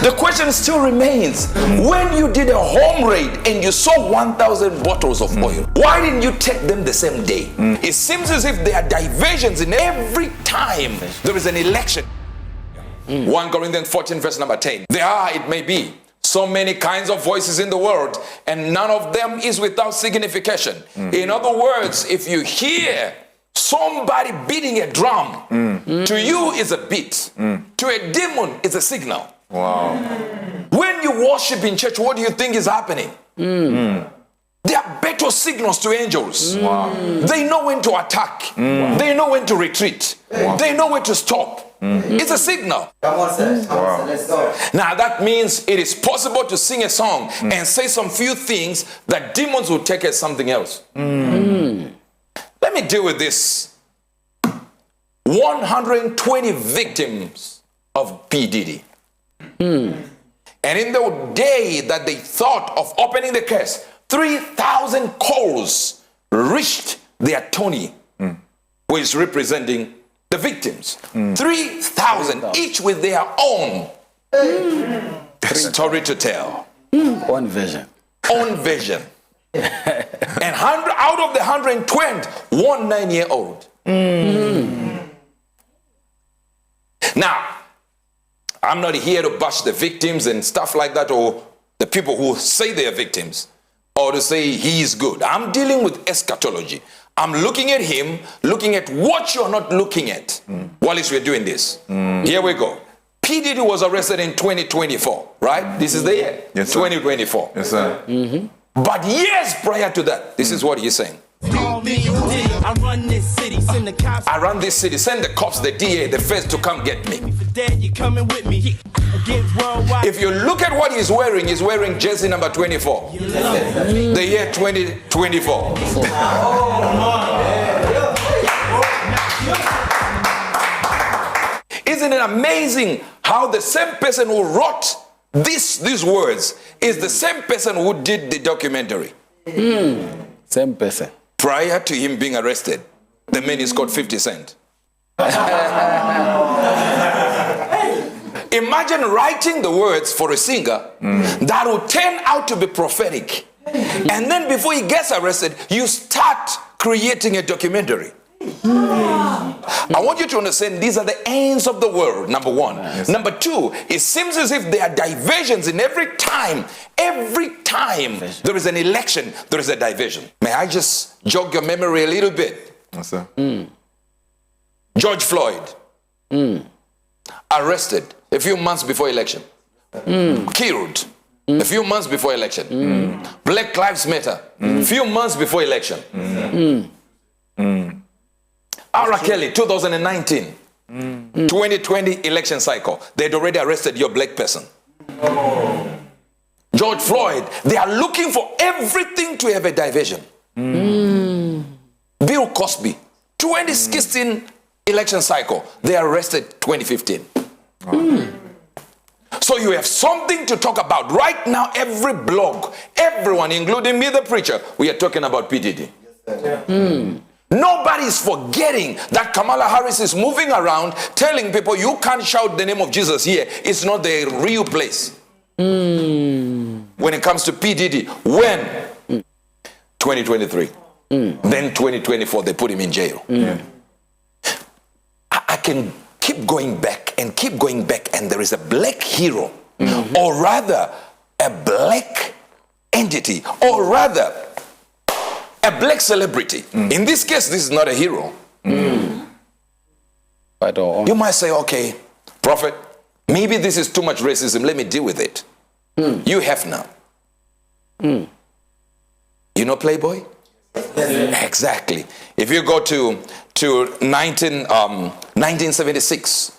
The question still remains, when you did a home raid and you saw 1,000 bottles of oil, why didn't you take them the same day? It seems as if there are diversions in every time there is an election. 1 Corinthians 14 verse number 10. There are, it may be, so many kinds of voices in the world, and none of them is without signification. In other words, if you hear somebody beating a drum, to you is a beat. To a demon is a signal. Wow. When you worship in church, what do you think is happening? They are better signals to angels. Wow. They know when to attack. They know when to retreat. They know when to stop. It's a signal. Come on, sir. Let's go. Now that means it is possible to sing a song and say some few things that demons will take as something else. Let me deal with this. 120 victims of P.Diddy. And in the day that they thought of opening the case, 3,000 calls reached the attorney who is representing the victims. 3,000, each with their own story to tell. One vision. Own vision. And out of the 120, one 9-year-old. Now, I'm not here to bash the victims and stuff like that, or the people who say they are victims, or to say he is good. I'm dealing with eschatology. I'm looking at him, looking at what you're not looking at while we're doing this. Here we go. P.Diddy was arrested in 2024, right? This is the year, yes, sir. 2024. Yes, sir. But years prior to that, this is what he's saying. I run this city, send the cops. I run this city, send the cops, the DA, the feds to come get me. You coming with me? Get worldwide. If you look at what he's wearing jersey number 24. The year 2024. Isn't it amazing how the same person who wrote these words is the same person who did the documentary? Same person. Prior to him being arrested, the man is called 50 Cent. Imagine writing the words for a singer that will turn out to be prophetic. And then before he gets arrested, you start creating a documentary. I want you to understand these are the ends of the world, number one. Yes. Number two, it seems as if there are diversions in every time there is an election, there is a diversion. May I just jog your memory a little bit? Yes, sir. George Floyd, arrested a few months before election, killed a few months before election. Black Lives Matter, a few months before election. R. Kelly, 2019, 2020 election cycle. They'd already arrested your black person. George Floyd, they are looking for everything to have a diversion. Bill Cosby, 2016 election cycle. They arrested 2015. So you have something to talk about. Right now, every blog, everyone, including me, the preacher, we are talking about P.Diddy. Nobody is forgetting that Kamala Harris is moving around telling people you can't shout the name of Jesus here. It's not the real place. When it comes to P.Diddy, when? 2023. Then 2024, they put him in jail. I can keep going back and keep going back, and there is a black hero, or rather a black entity, or rather a black celebrity. In this case, this is not a hero. You might say, okay, prophet, maybe this is too much racism. Let me deal with it. You have now. You know Playboy? Exactly. If you go to 1976,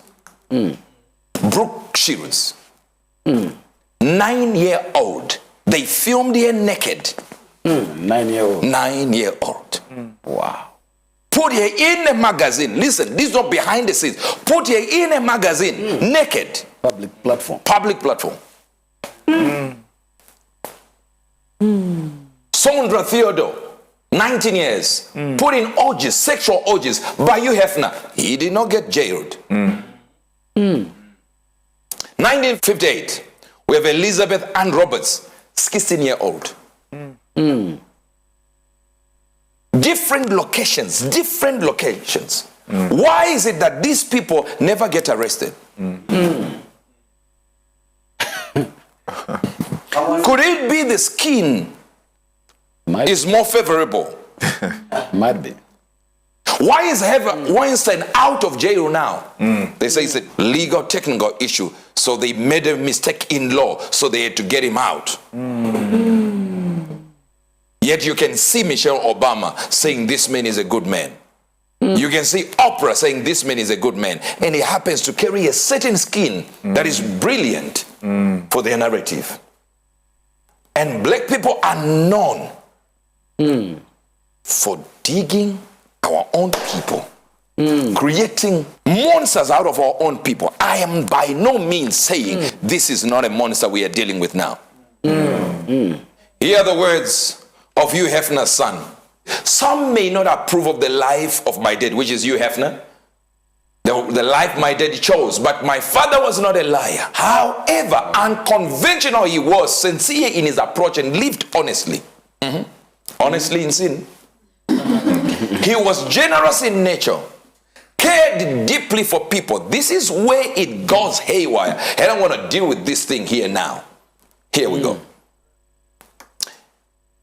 Brooke Shields, 9-year-old, they filmed her naked. 9-year-old. 9-year-old. Wow. Put her in a magazine. Listen, this is not behind the scenes. Put her in a magazine, naked. Public platform. Public platform. Sondra Theodore, 19 years, put in orgies, sexual orgies by Hugh Hefner. He did not get jailed. Now 1958, we have Elizabeth Ann Roberts, 16-year-old. Different locations. Why is it that these people never get arrested? Could it be the skin is more favorable? Might be. Why is Weinstein out of jail now? They say it's a legal technical issue, so they made a mistake in law, so they had to get him out. Yet you can see Michelle Obama saying this man is a good man. You can see Oprah saying this man is a good man, and he happens to carry a certain skin that is brilliant for their narrative. And black people are known for digging our own people, creating monsters out of our own people. I am by no means saying this is not a monster we are dealing with now. Hear the words of Hugh Hefner's son. Some may not approve of the life of my dad, which is Hugh Hefner, the life my dad chose, but my father was not a liar. However unconventional he was, sincere in his approach, and lived honestly. Honestly in sin. He was generous in nature, cared deeply for people. This is where it goes haywire. And I want to deal with this thing here now. Here we go.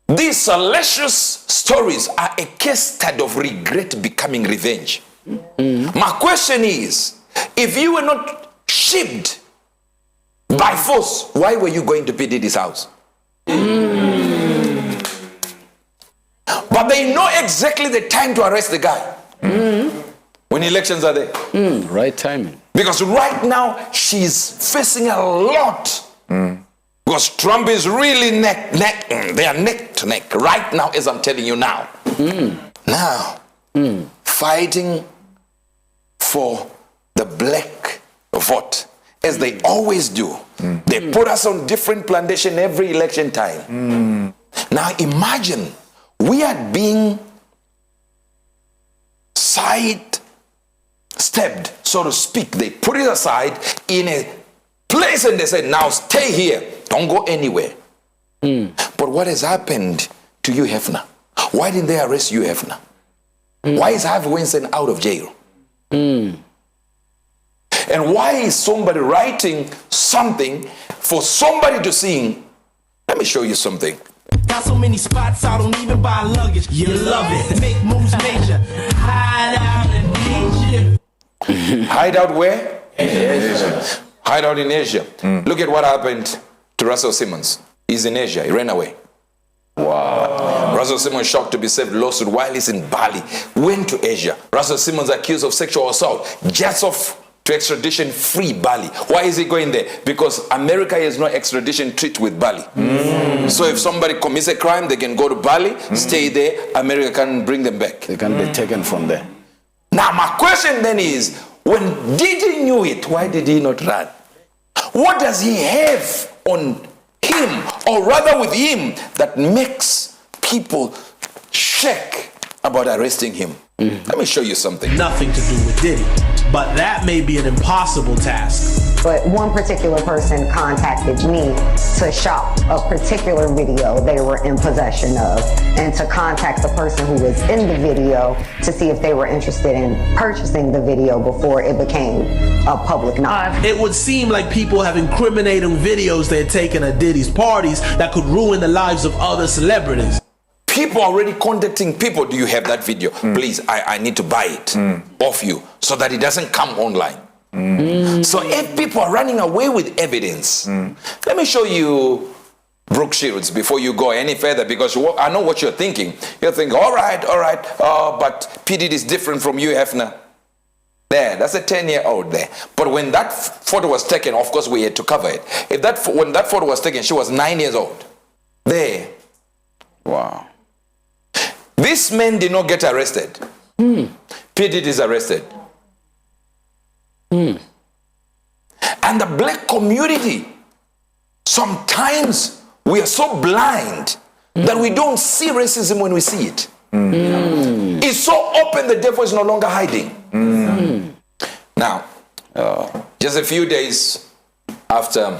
These salacious stories are a case study of regret becoming revenge. My question is, if you were not shipped by force, why were you going to P.Diddy's house? But they know exactly the time to arrest the guy. When elections are there. Right timing. Because right now, she's facing a lot. Because Trump is really they are neck to neck right now, as I'm telling you now. Now, fighting for the black vote, as they always do. They put us on different plantation every election time. Now imagine, we are being side-stepped, so to speak. They put it aside in a place and they said, now stay here. Don't go anywhere. But what has happened to Hugh Hefner? Why didn't they arrest Hugh Hefner? Why is Harvey Weinstein out of jail? And why is somebody writing something for somebody to sing? Let me show you something. Got so many spots, I don't even buy luggage. You love it. Make moves major. Hide out in Asia. Hide out where? Asia. Hide out in Asia. Look at what happened to Russell Simmons. He's in Asia. He ran away. Wow. Russell Simmons shocked to be saved lawsuit while he's in Bali. Went to Asia. Russell Simmons accused of sexual assault. Jets off to extradition free Bali. Why is he going there? Because America has no extradition treaty with Bali. So if somebody commits a crime, they can go to Bali, stay there, America can bring them back. They can be taken from there. Now my question then is, when Diddy knew it, why did he not run? What does he have on him, or rather with him, that makes people shake about arresting him? Let me show you something. Nothing to do with Diddy, but that may be an impossible task. But one particular person contacted me to shop a particular video they were in possession of, and to contact the person who was in the video to see if they were interested in purchasing the video before it became a public knowledge. It would seem like people have incriminating videos they had taken at Diddy's parties that could ruin the lives of other celebrities. People already contacting people. Do you have that video? Please, I need to buy it off you so that it doesn't come online. So if people are running away with evidence, let me show you Brooke Shields before you go any further, because I know what you're thinking. You're thinking, all right, but P.Diddy is different from Hugh Hefner. There, that's a 10-year-old there. But when that photo was taken, of course we had to cover it. When that photo was taken, she was 9 years old. There. Wow. This man did not get arrested. P.Diddy is arrested. And the black community, sometimes we are so blind that we don't see racism when we see it. It's so open, the devil is no longer hiding. Now, just a few days after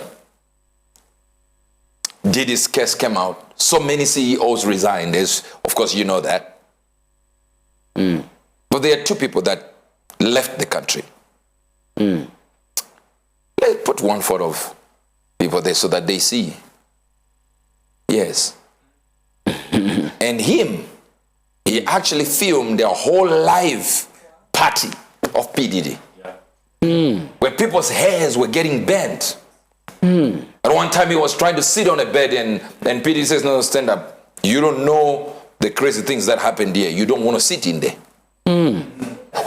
Diddy's case came out, so many CEOs resigned. Of course, you know that. But there are two people that left the country. Let's put one photo of people there so that they see. Yes. And he actually filmed a whole live party of P.Diddy. Where people's hairs were getting bent. At one time he was trying to sit on a bed and P.Diddy says, no, stand up. You don't know the crazy things that happened here. You don't want to sit in there.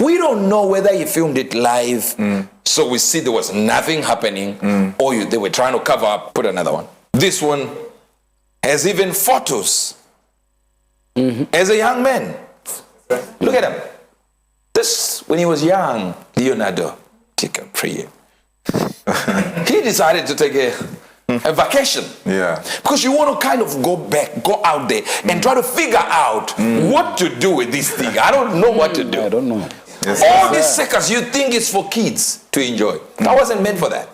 We don't know whether he filmed it live, so we see there was nothing happening, or they were trying to cover up. Put another one. This one has even photos as a young man. Look at him. This, when he was young, Leonardo, take a prayer. He decided to take a vacation. Yeah. Because you want to kind of go out there and try to figure out what to do with this thing. I don't know what to do. I don't know. Yes, all these circus you think is for kids to enjoy. I wasn't meant for that.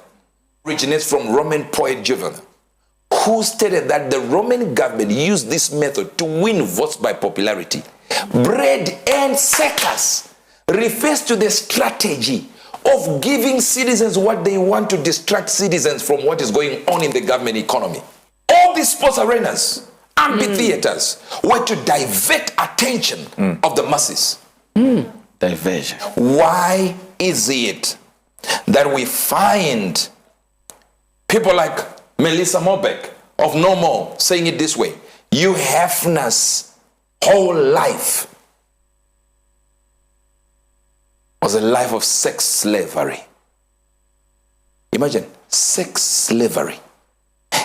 Originates from Roman poet Juvenal, who stated that the Roman government used this method to win votes by popularity. Bread and circus refers to the strategy of giving citizens what they want to distract citizens from what is going on in the government economy. All these sports arenas, amphitheaters, were to divert attention of the masses. Diversion. Why is it that we find people like Melissa Mobeck of No More saying it this way? You Hefner's whole life was a life of sex slavery. Imagine, sex slavery.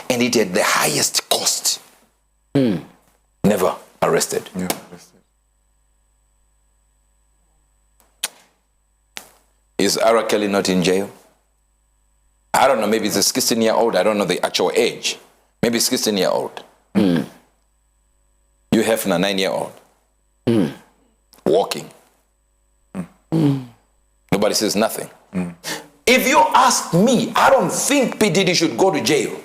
And it at the highest cost. Never arrested. Yeah, arrested. Is Ara Kelly not in jail? I don't know, maybe it's a 16-year-old. I don't know the actual age. Maybe it's 16-year-old. You have a 9-year-old. Walking. Nobody says nothing. If you ask me, I don't think P.Diddy should go to jail.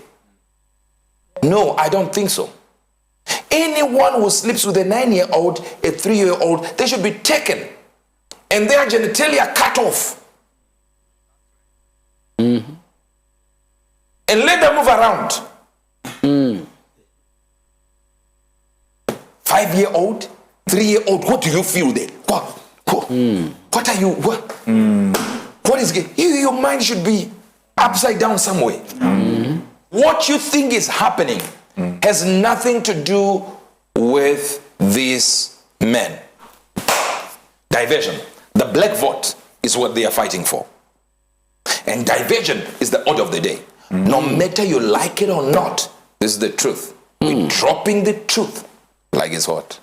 No, I don't think so. Anyone who sleeps with a 9-year-old, a 3-year-old, they should be taken and their genitalia cut off. And let them move around. 5-year-old, 3-year-old, what do you feel there? What are you, what is it? Your mind should be upside down somewhere. What you think is happening has nothing to do with these men. Diversion. The black vote is what they are fighting for. And diversion is the order of the day. No matter you like it or not, this is the truth. We're dropping the truth like it's hot.